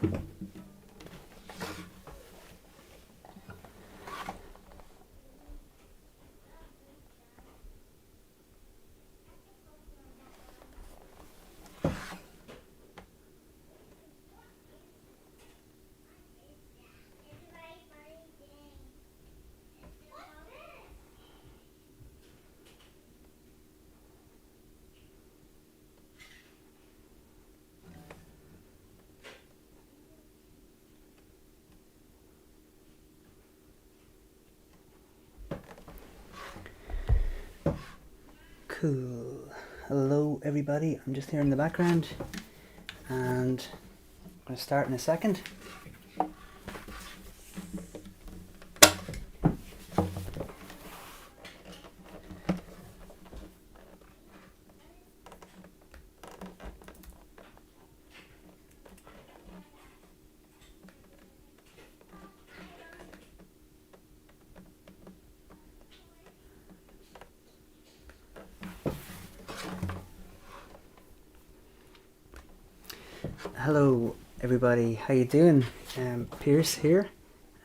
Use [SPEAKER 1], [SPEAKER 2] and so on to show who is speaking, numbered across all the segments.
[SPEAKER 1] Cool. Hello everybody, I'm just here in the background and I'm going to start in a second. Hello everybody, how you doing? Pierce here.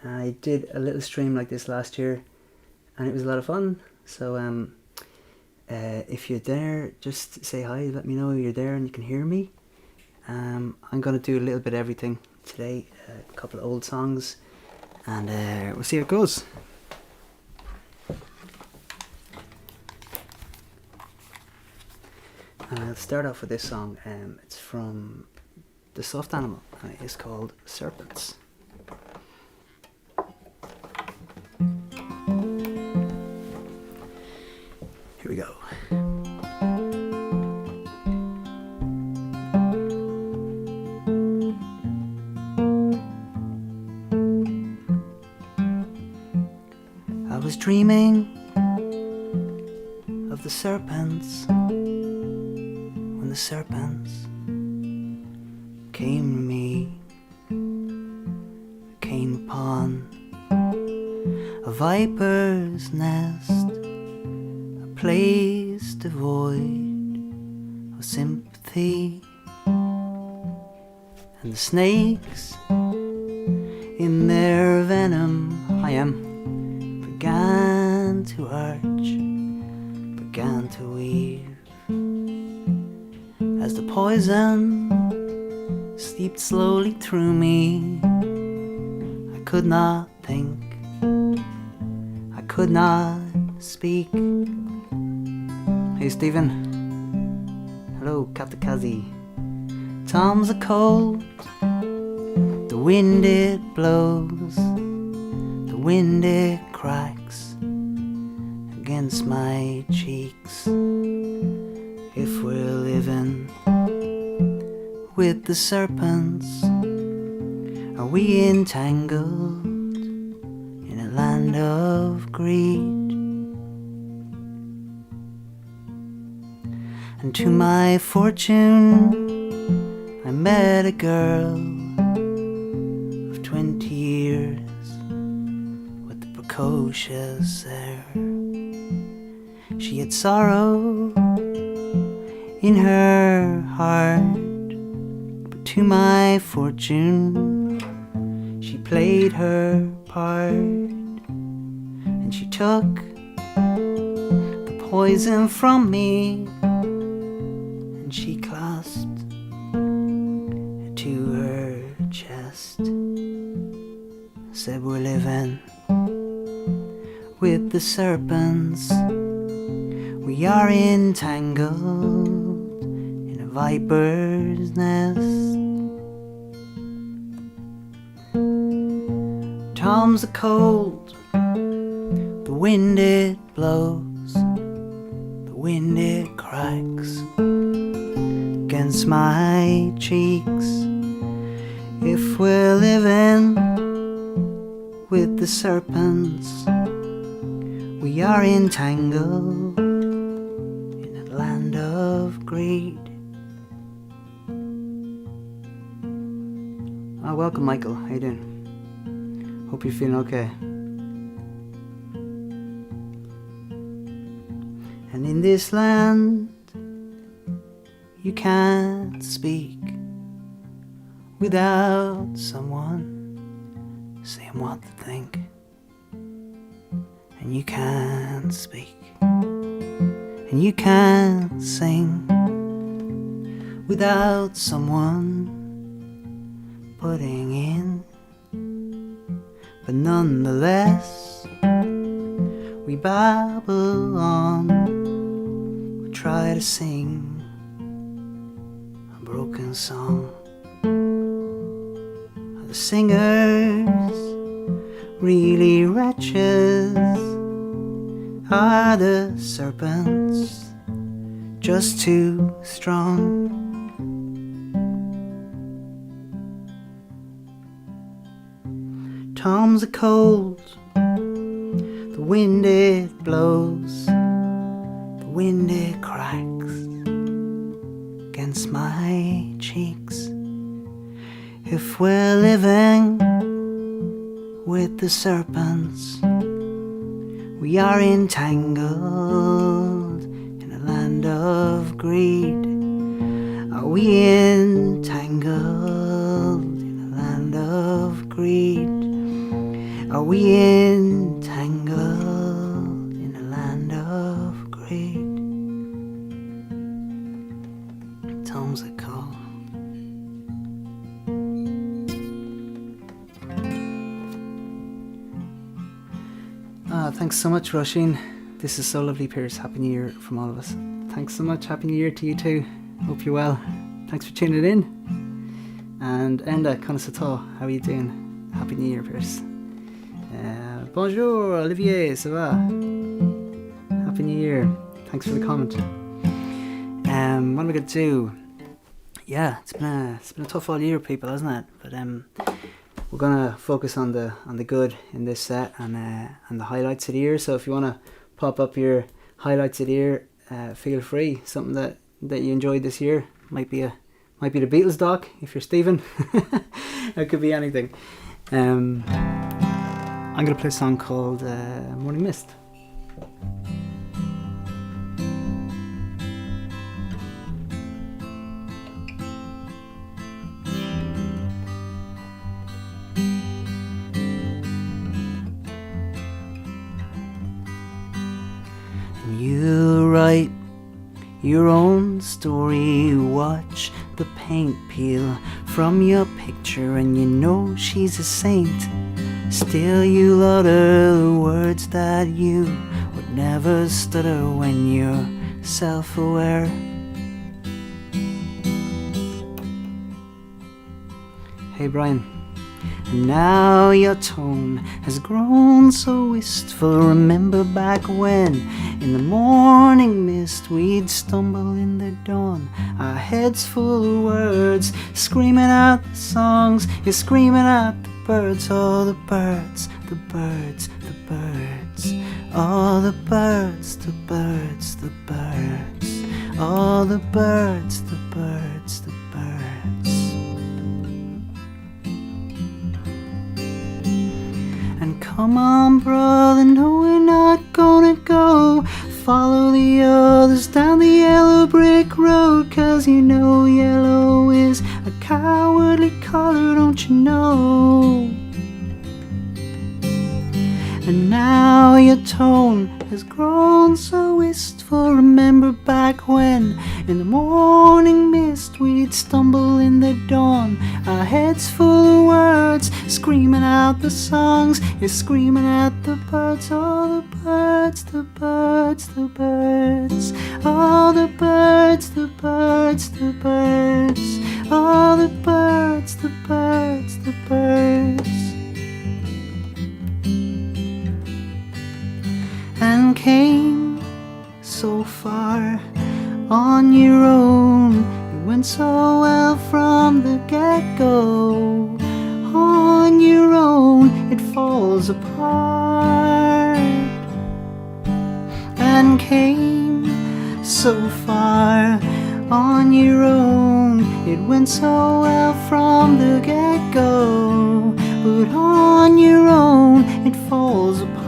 [SPEAKER 1] I did a little stream like this last year and it was a lot of fun, so if you're there, just say hi, let me know you're there and you can hear me. I'm going to do a little bit of everything today, a couple of old songs, and we'll see how it goes. I'll start off with this song. It's from The Soft Animal and it is called Serpents. Here we go. I was dreaming of the serpents when the serpents came to me. I came upon a viper's nest, a place devoid of sympathy, and the snakes in their venom began to arch, began to weave, as the poison seeped slowly through me. I could not think, I could not speak. Hey Stephen. Hello Katakazi. Tom's a cold, the wind it blows, the wind it cracks against my cheeks. If we're living with the serpents, are we entangled in a land of greed? And to my fortune, I met a girl of 20 years with the precocious air. She had sorrow in her heart, but to my fortune, she played her part, and she took the poison from me, and she clasped it to her chest, said we're living with the serpents, we are entangled in a viper's nest. Tom's a cold, the wind it blows, the wind it cracks against my cheeks. If we're living with the serpents, we are entangled in a land of greed. Oh, welcome Michael, how you doing? Hope you're feeling okay. And in this land, you can't speak without someone saying what to think. And you can't speak, and you can't sing without someone putting in. But nonetheless, we babble on, we try to sing a broken song. Are the singers really wretches? Are the serpents just too strong? Tom's a cold, the wind it blows, the wind it cracks against my cheeks. If we're living with the serpents, we are entangled in a land of greed. Are we entangled in a land of greed? Are we entangled in a land of greed? Tom's a cold. Thanks so much, Roisin. This is so lovely, Pierce. Happy New Year from all of us. Thanks so much. Happy New Year to you too. Hope you're well. Thanks for tuning in. And Enda, Conasata, how are you doing? Happy New Year, Pierce. Bonjour, Olivier, ça va? Happy New Year. Thanks for the comment. What am I going to do? Yeah, it's been a tough all year, people, hasn't it? But we're gonna focus on the good in this set and the highlights of the year. So if you wanna pop up your highlights of the year, feel free. Something that you enjoyed this year might be the Beatles doc if you're Stephen. It could be anything. I'm gonna play a song called Morning Mist. You write your own story, watch the paint peel from your picture, and you know she's a saint. Still you utter the words that you would never stutter when you're self-aware. Hey Brian. And now your tone has grown so wistful. Remember back when in the morning mist we'd stumble in the dawn, our heads full of words, screaming out the songs. You're screaming out the birds, all the birds, the birds, the birds, all the birds, the birds, the birds, all the birds, the birds, the birds. And come on, brother, no, we're not gonna go. Follow the others down the yellow brick road, 'cause you know yellow is a cowardly color, don't you know? And now your tone has grown so wistful. Remember back when in the morning mist we'd stumble in the dawn, our heads full of words, screaming out the songs. You're screaming at the birds, all the birds, the birds, the birds, all the birds, the birds, the birds, all the birds, the birds, the birds. And came so far on your own. You went so well from the get-go. On your own it falls apart. And came so far on your own. It went so well from the get-go. But on your own it falls apart.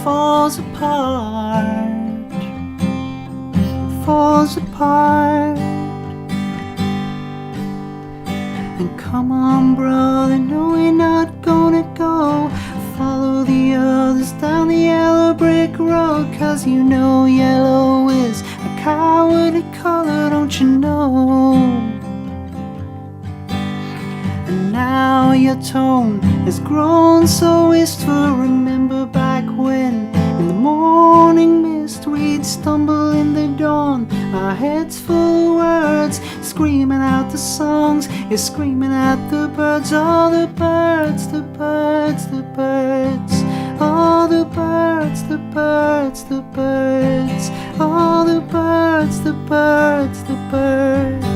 [SPEAKER 1] Falls apart, it falls apart. And come on, brother, no, we're not gonna go. Follow the others down the yellow brick road, 'cause you know yellow is a cowardly color, don't you know? And now your tone has grown so wistful. Remember back when, in the morning mist, we'd stumble in the dawn, our heads full of words, screaming out the songs. You're screaming at the birds, all the birds, the birds, the birds, all the birds, the birds, the birds, all the birds, the birds, the birds.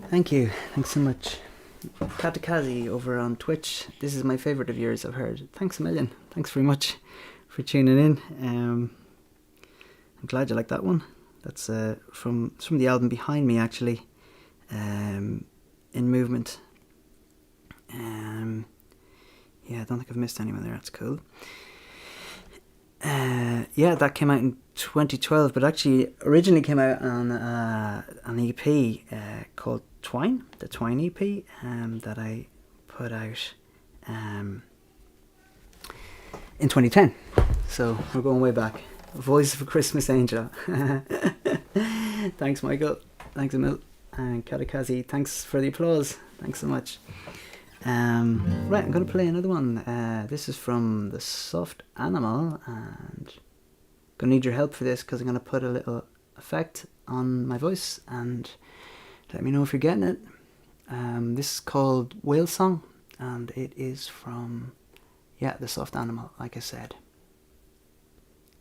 [SPEAKER 1] Thank you. Thanks so much. Katakazi over on Twitch. This is my favourite of yours, I've heard. Thanks a million. Thanks very much for tuning in. I'm glad you like that one. That's from the album behind me, actually. In Movement. Yeah, I don't think I've missed anyone there. That's cool. Yeah, that came out in 2012, but actually originally came out on an EP called Twine, the Twine EP, that I put out in 2010. So we're going way back. Voice of a Christmas Angel. Thanks, Michael. Thanks, Emil. And Katakazi, thanks for the applause. Thanks so much. Right, I'm going to play another one. This is from The Soft Animal, and I'm going to need your help for this, because I'm going to put a little effect on my voice, and let me know if you're getting it. This is called Whale Song, and it is from, yeah, The Soft Animal, like I said.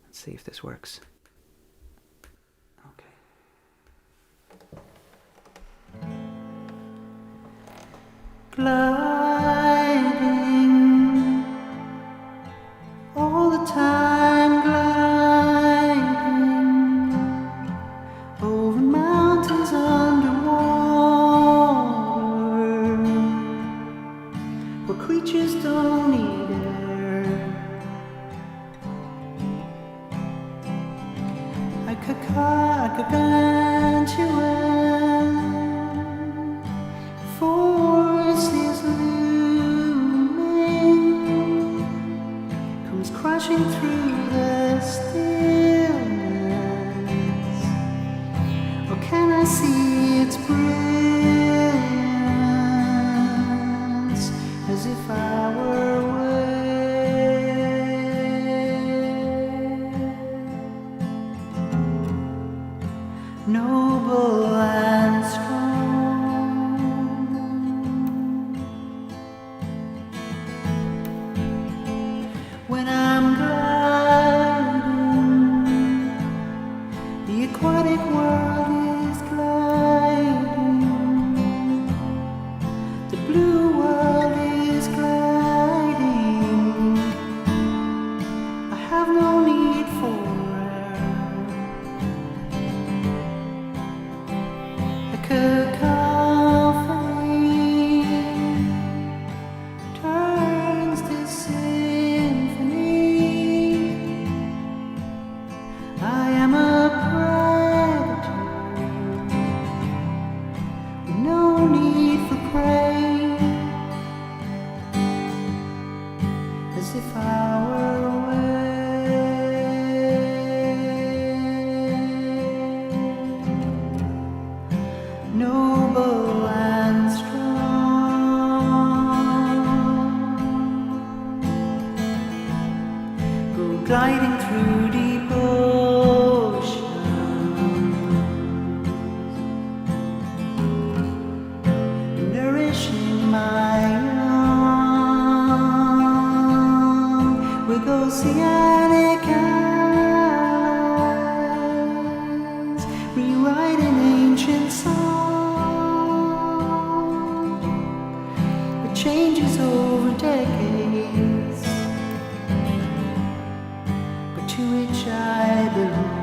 [SPEAKER 1] Let's see if this works. Gliding, all the time gliding, over mountains underwater, where creatures don't need air. Like a gargantuan force is looming, comes crashing through the stillness. Or can I see its brilliance, as if I were away, noble and strong. When I'm gliding, the aquatic world is gliding, the blue world is gliding. I have no need for a cacophony turns to symphony. I am a predator, no need for prey, as if I were away, noble and strong, go gliding through deep oceans, nourishing my young with oceanic eyes, rewriting ancient song that changes over decades, but to which I belong.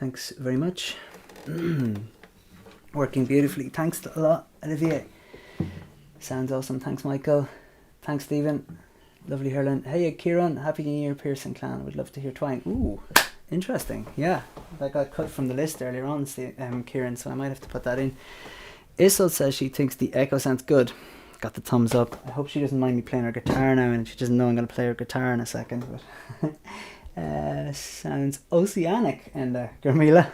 [SPEAKER 1] Thanks very much. Working beautifully. Thanks a lot, Olivier. Sounds awesome. Thanks, Michael. Thanks, Stephen. Lovely Herlin. Hey, Kieran. Happy New Year, Pearson Clan. Would love to hear Twine. Ooh, interesting. Yeah, that got cut from the list earlier on, Kieran, so I might have to put that in. Isol says she thinks the echo sounds good. Got the thumbs up. I hope she doesn't mind me playing her guitar now, and she doesn't know I'm going to play her guitar in a second. But sounds oceanic in there, Garmila.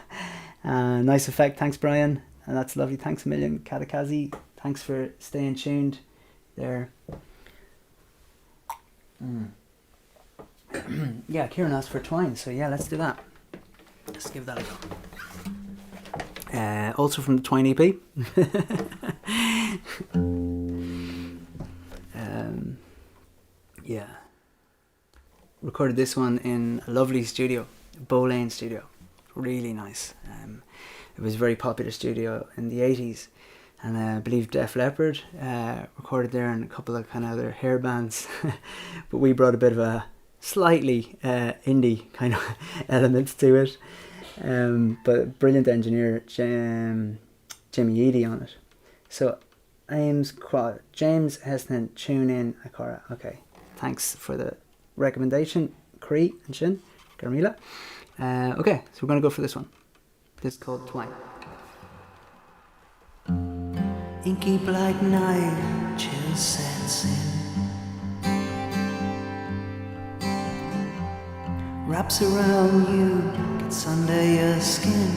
[SPEAKER 1] Nice effect. Thanks, Brian. And that's lovely. Thanks a million, Katakazi. Thanks for staying tuned there. Yeah, Kieran asked for Twine, so yeah, let's do that. Let's give that a go. Also from the Twine EP. Yeah. Recorded this one in a lovely studio, Bow Lane studio. Really nice. It was a very popular studio in the 80s. And I believe Def Leppard recorded there, and a couple of kind of other hair bands. But we brought a bit of a slightly indie kind of element to it. But brilliant engineer, Jimmy Eady on it. So James Heston, tune in, Akara. Okay, thanks for the recommendation, Cree and Shin, Garmila. Okay, so we're going to go for this one. This is called Twine. Inky black night, chill sets in, wraps around you, gets under your skin,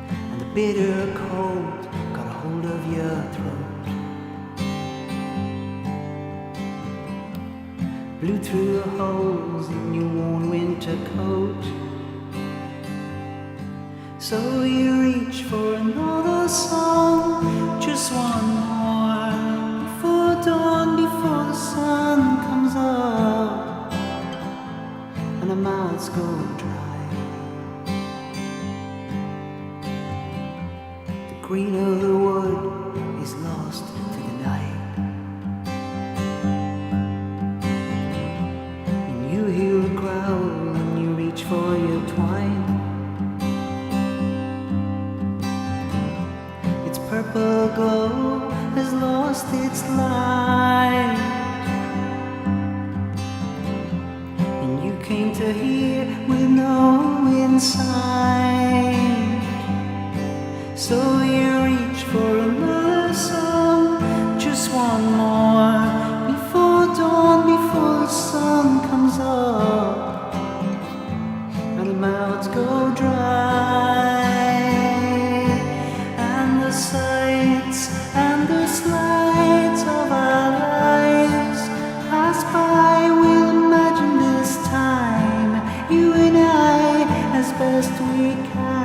[SPEAKER 1] and the bitter cold got a hold of your throat, blew through the holes in your worn winter coat. So you reach for another song, just one more, before dawn, before the sun comes up, and our mouths go dry. The green of the wood is lost to the night, and you hear a growl and you reach for your twine. Purple glow has lost its light, and you came to here with no insight. So you reach for another song, just one more, before dawn, before the sun comes up, and the mouths go dry. The sights and the slides of our lives pass by. We'll imagine this time, you and I, as best we can.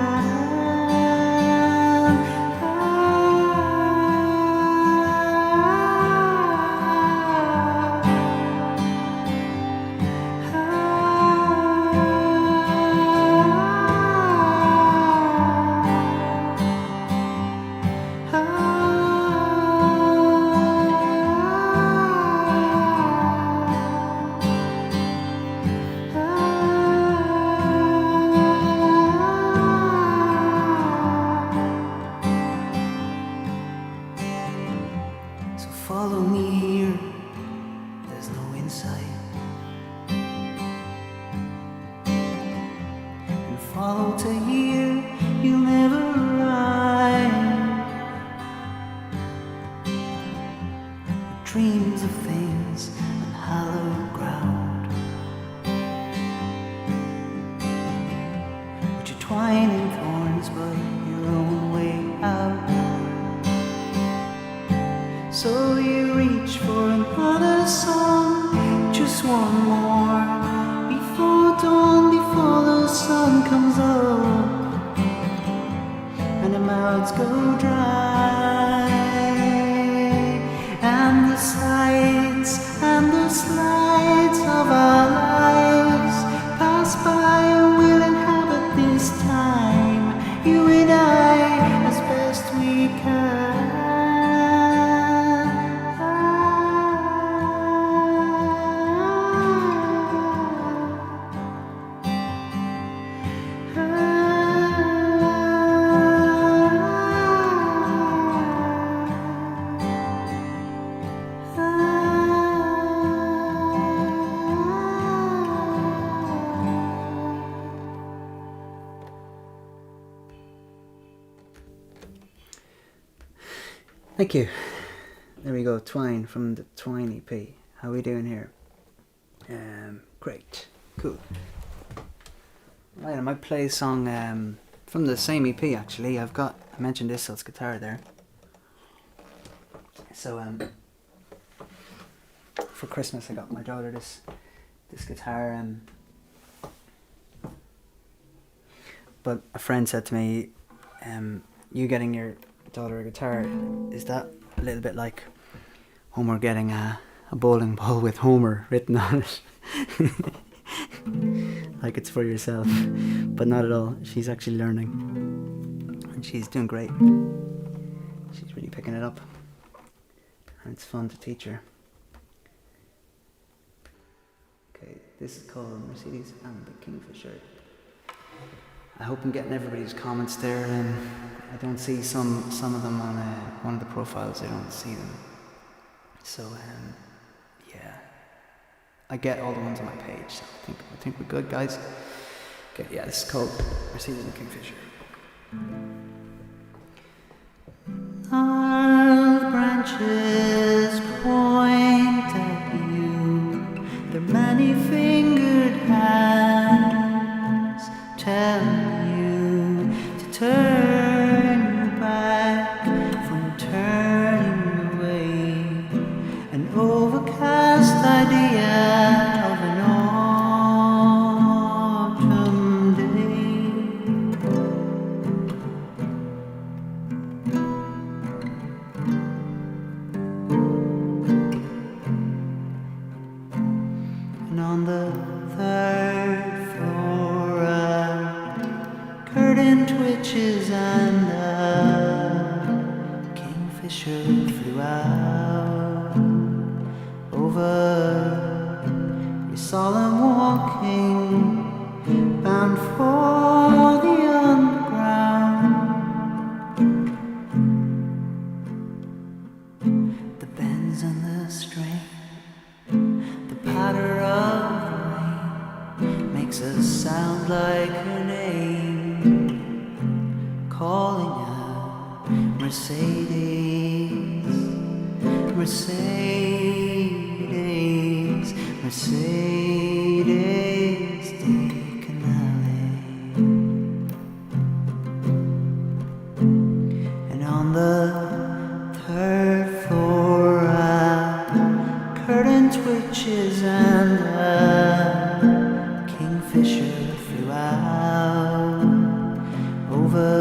[SPEAKER 1] Follow me here, there's no insight, and follow to here, you'll never arrive. Dreams of things on hallowed ground, with your twining thorns, but your own way out. So you reach for another song, just one more, before dawn, before the sun comes up, and the mouths go dry, and the sights and the slides of our lives pass by, and we'll inhabit this time, you and I, as best we can. Thank you. There we go, Twine from the Twine EP. How are we doing here? Great. Cool. Right, I might play a song from the same EP actually. I mentioned Issel's guitar there. So for Christmas I got my daughter this guitar, but a friend said to me, you getting your daughter a guitar, is that a little bit like Homer getting a bowling ball with Homer written on it? Like it's for yourself, but not at all. She's actually learning and she's doing great. She's really picking it up and it's fun to teach her. Okay, this is called Mercedes and the Kingfisher. I hope I'm getting everybody's comments there. I don't see some of them on one of the profiles. I don't see them. So yeah, I get all the ones on my page. So I think we're good, guys. Okay, yeah, this is called Mercedes and the Kingfisher. Our branches point at you. Their many-fingered hands tell you to turn your back from turning away. An overcast idea of an autumn day. And on the third floor a curtain twitches and a kingfisher flew out over your solemn walking, bound for the underground. The bends and the strain, the patter of the rain makes us sound like her name, calling out Mercedes, Mercedes, Mercedes, take an alley. And on the third floor a curtain twitches and a kingfisher flew out over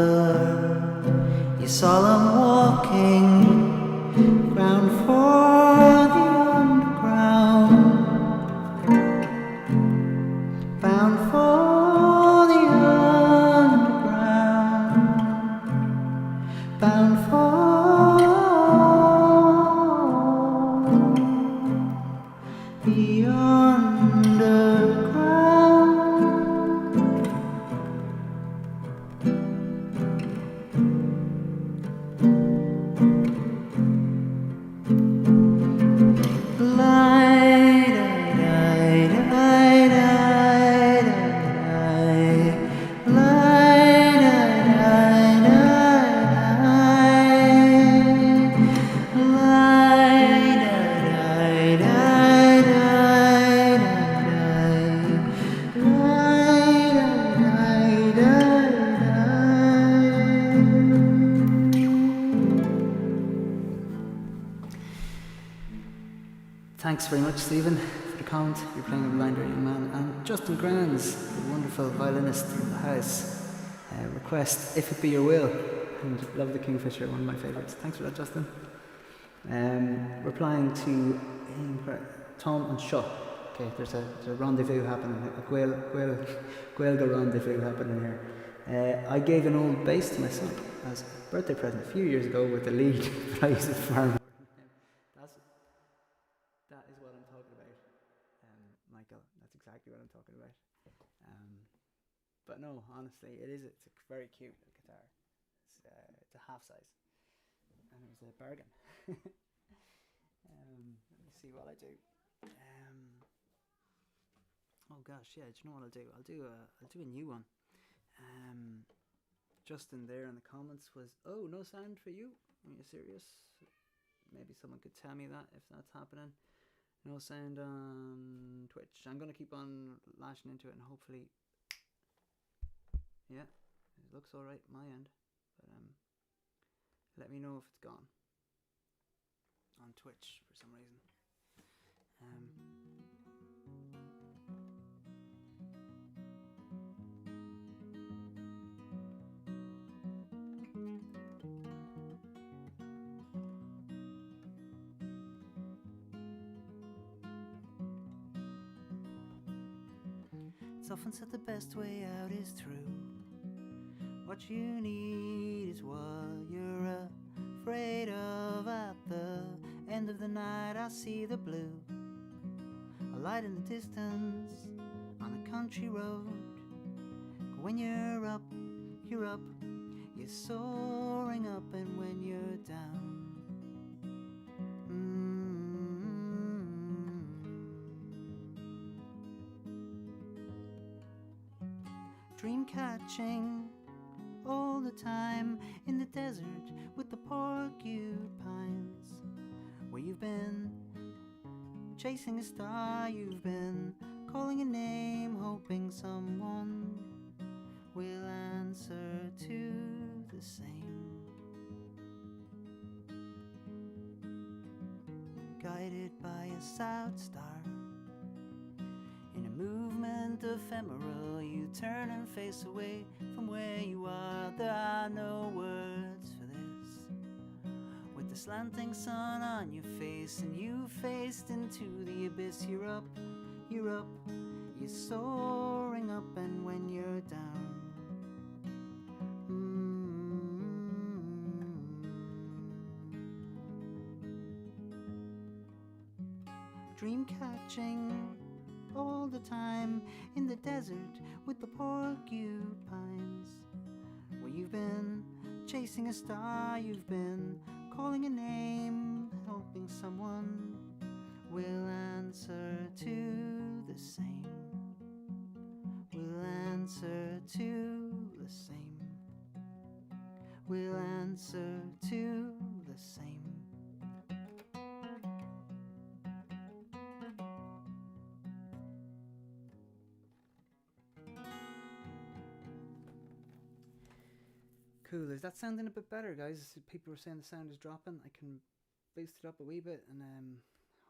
[SPEAKER 1] your solemn walking, ground for the underground, bound for the underground, bound for the underground. Thanks very much, Stephen, for the comment. You're playing a blind young man. And Justin Grands, the wonderful violinist in the house, request If It Be Your Will, and Love the Kingfisher, one of my favourites. Thanks for that, Justin. Replying to Tom and Shaw. Okay, there's a rendezvous happening, a Gaelga rendezvous happening here. I gave an old bass to my son as a birthday present a few years ago with the lead, but I used it for farm. That is what I'm talking about, Michael. That's exactly what I'm talking about. But no, honestly, it's a very cute guitar. It's a half size, and it was a bargain. Let me see what I do. Oh gosh, yeah. Do you know what I'll do? I'll do a new one. Justin there in the comments was, oh, no sound for you. Are you serious? Maybe someone could tell me that if that's happening. No sound on Twitch. I'm gonna keep on lashing into it and hopefully, yeah, it looks all right my end. But let me know if it's gone on Twitch for some reason. It's often said the best way out is through. What you need is what you're afraid of. At the end of the night I see the blue, a light in the distance on a country road. When you're up, you're up, you're soaring up, and when you're down, dream catching all the time in the desert with the porcupines. Where you've been chasing a star, you've been calling a name, hoping someone will answer to the same. Guided by a south star, in a movement ephemeral, you turn and face away from where you are. There are no words for this. With the slanting sun on your face and you faced into the abyss, you're up, you're soaring up, and when you're down, dream catching all the time in the desert with the porcupines. Where you've been chasing a star, you've been calling a name, hoping someone will answer to the same. Will answer to the same. Will answer to the same. Cool, is that sounding a bit better, guys? People were saying the sound is dropping. I can boost it up a wee bit, and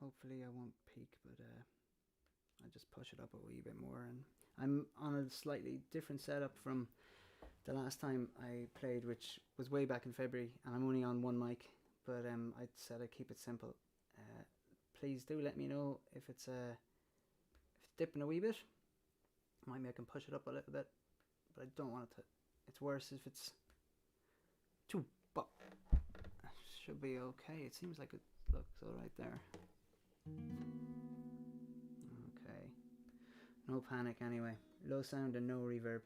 [SPEAKER 1] hopefully I won't peak, but I'll just push it up a wee bit more. And I'm on a slightly different setup from the last time I played, which was way back in February, and I'm only on one mic, but I said I'd keep it simple. Please do let me know if it's dipping a wee bit. Maybe I can push it up a little bit, but I don't want it to. It's worse if it's too, but should be okay. It seems like it looks alright there. Okay, no panic anyway. Low sound and no reverb.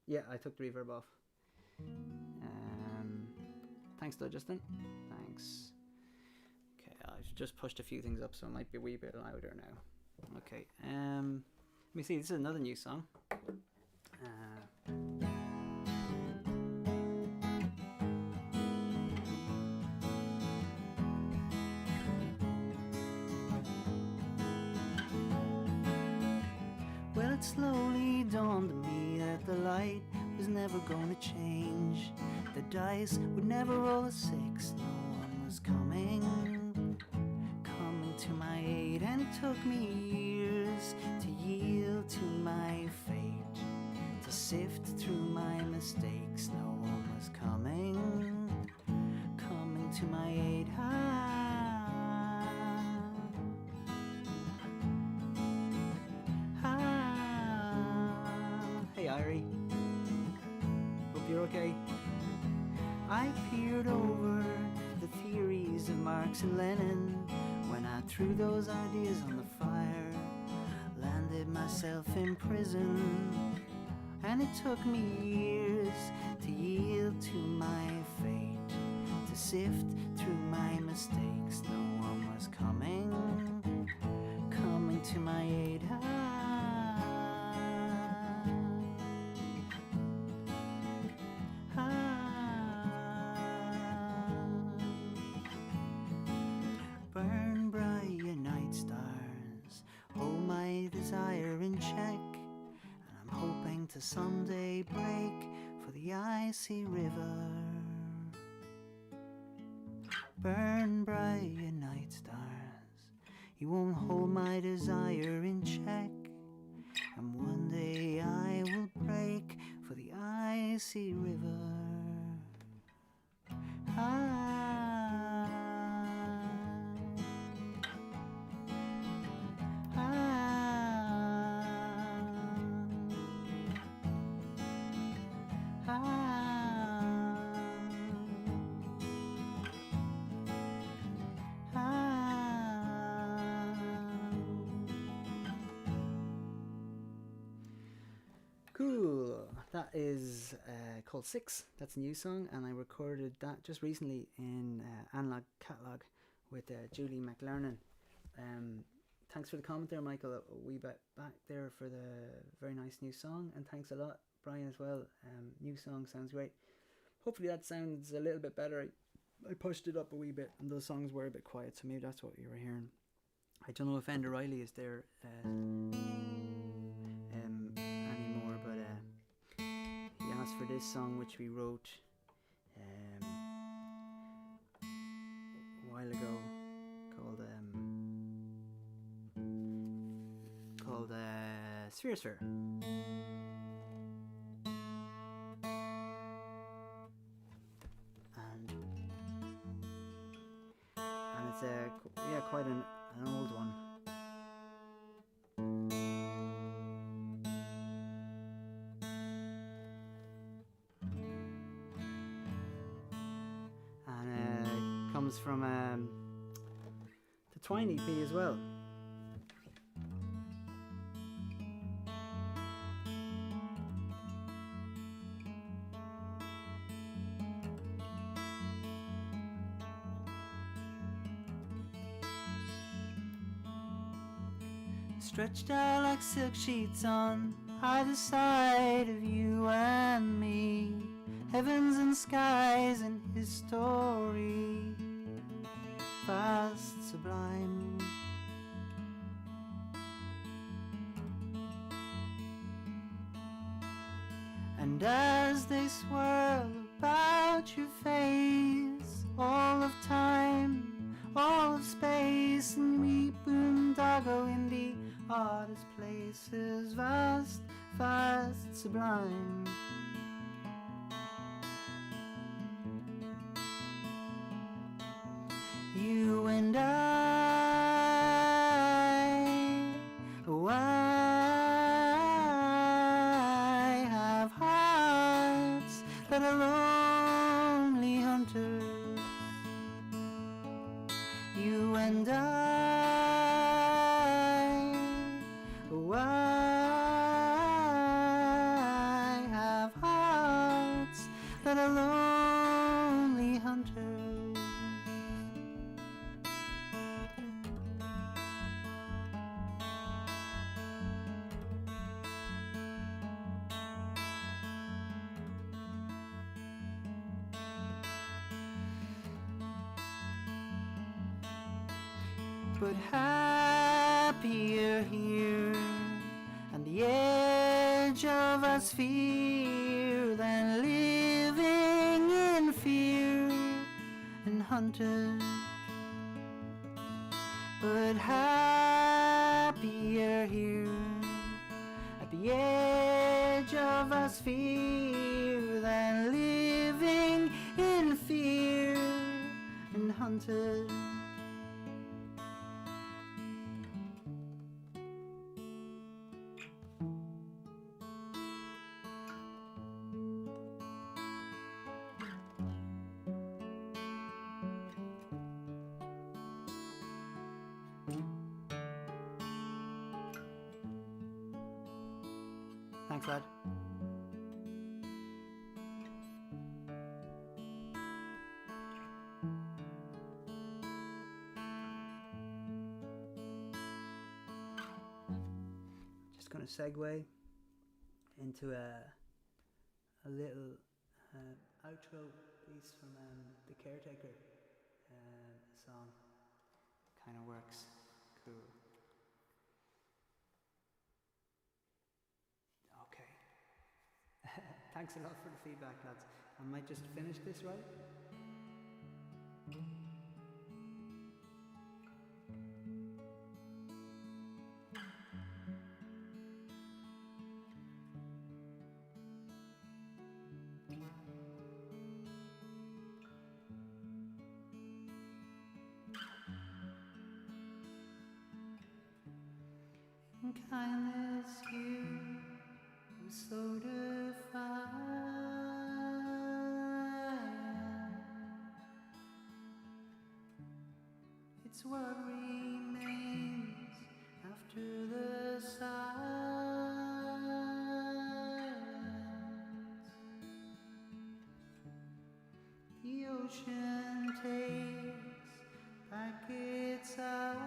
[SPEAKER 1] Yeah, I took the reverb off. Thanks though, Justin. Thanks. Okay, I've just pushed a few things up, so it might be a wee bit louder now. Okay, let me see, this is another new song. Well, it slowly dawned on me that the light was never gonna change. The dice would never roll a 6. No one was coming to my aid, and it took me years to yield to my fate, to sift through my mistakes. No one was coming to my aid. Hey Irie, hope you're okay. I peered over the theories of Marx and Lenin when I threw those ideas on the fire, landed myself in prison, and it took me years to yield to my fate, to sift through my mistakes. No one was coming to my aid. to someday break for the icy river. Burn bright night stars, you won't hold my desire in check. And one day I will break for the icy river. Cool. That is called Six. That's a new song, and I recorded that just recently in Analog Catalog with Julie McLernan. Thanks for the comment there, Michael, a wee bit back there for the very nice new song, and thanks a lot, Brian, as well. New song sounds great. Hopefully that sounds a little bit better. I pushed it up a wee bit, and those songs were a bit quiet, so maybe that's what you were hearing. I don't know if Enda Riley is there anymore, but he asked for this song, which we wrote a while ago, called Sphere Sphere. And it's quite an old one. And it comes from the Twine EP as well. Stretched out like silk sheets on either side of you and me, heavens and skies and his story, vast, sublime. And as they swirl about your face, all of time, all of space, and we boondoggle in the oddest places, vast, vast, sublime. You and I, oh, I have hearts that are lonely hunters. You and I, oh, I have hearts that are lonely hunters. But happier here, and the edge of our sphere, than living in fear and hunted. But happier here, at the edge of our sphere, than living in fear and hunted. Thanks, lad. Just going to segue into a little outro piece from The Caretaker song. Kind of works. Cool. Okay. Thanks a lot for the feedback, lads. I might just finish this, right? In kindness you were so defiant. It's what remains after the silence. The ocean takes back its silence.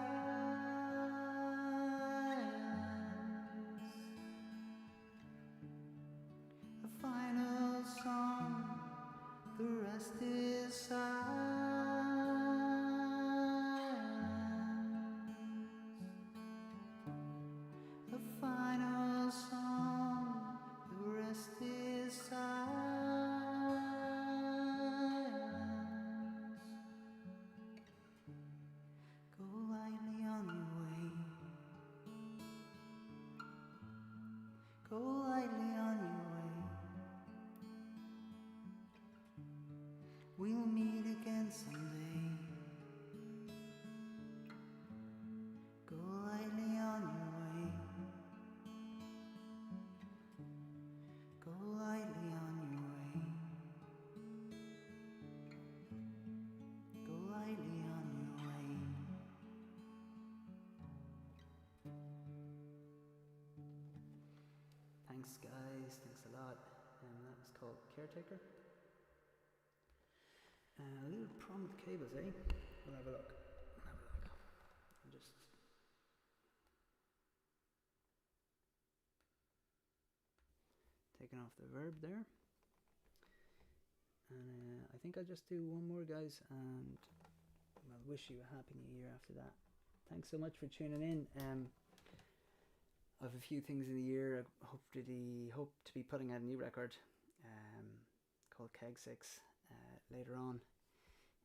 [SPEAKER 1] A final song, the rest is silence. A final song, the rest is silence. Go lightly on your way. Go lightly on your way. We'll meet again someday. Go lightly on your way. Go lightly on your way. Go lightly on your way. Thanks guys, thanks a lot. That was called Caretaker. A little problem with the cables, eh? We'll have a look. I'm just... taking off the verb there. And I think I'll just do one more, guys, and I'll wish you a happy new year after that. Thanks so much for tuning in. I have a few things in the year. I hope to be putting out a new record called Keg 6 later on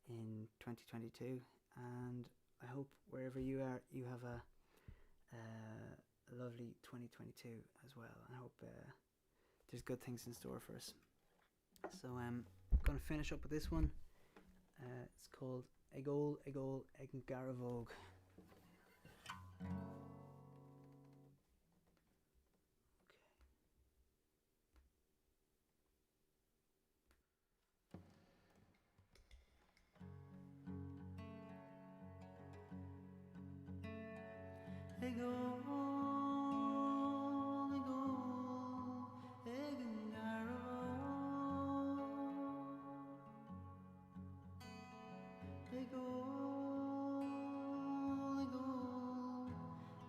[SPEAKER 1] in 2022, and I hope wherever you are you have a lovely 2022 as well. I hope there's good things in store for us. So I'm going to finish up with this one. It's called Egol Egn Garavog. Egol, Egn Garavog. Egol,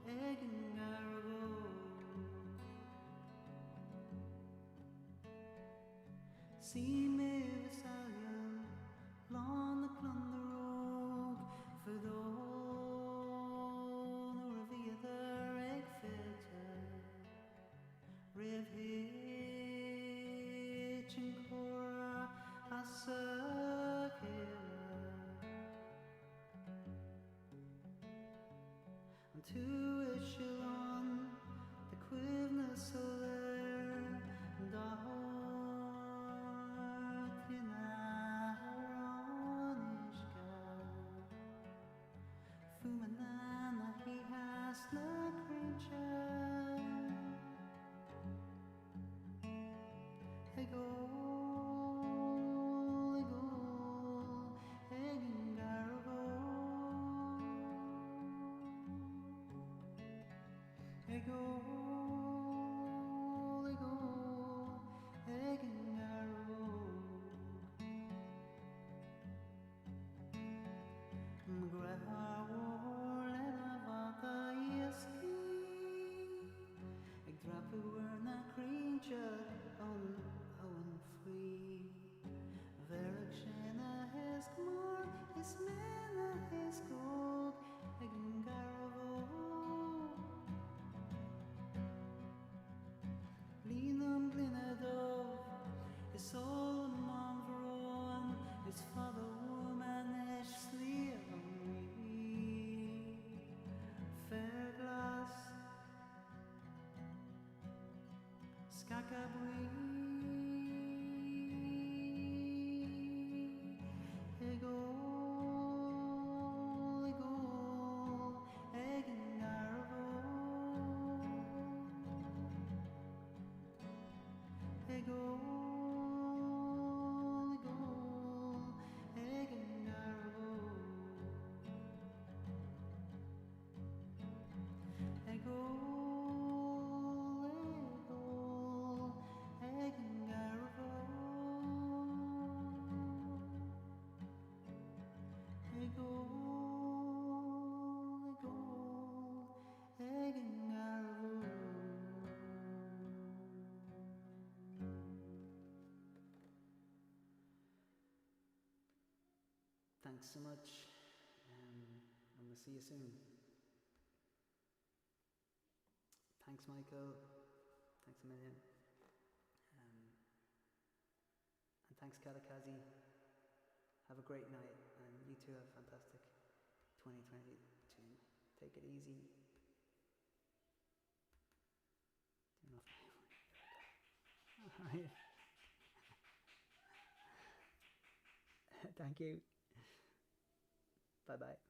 [SPEAKER 1] Egn Garavog. See me Visalia, Lon the Clunderog, for those Riv hitch and cora a circular and to echelon the quivness solar and art in Aronishka Fumanana he has no creature. Egol, Egn Garavog. Egol, Egn Garavog. Mgrahar lena vata yeski. Eg drapu werna creature on Owen. Skakabui Egol, egol, egengarvo Egol, egol, egengarvo Egol, egol, egengarvo Egol, egol, egengarvo. Thanks so much, and we'll see you soon. Thanks, Michael. Thanks a million. And thanks, Kalakazi. Have a great night, and you two have a fantastic 2022. Take it easy. Alright. Thank you. Bye bye.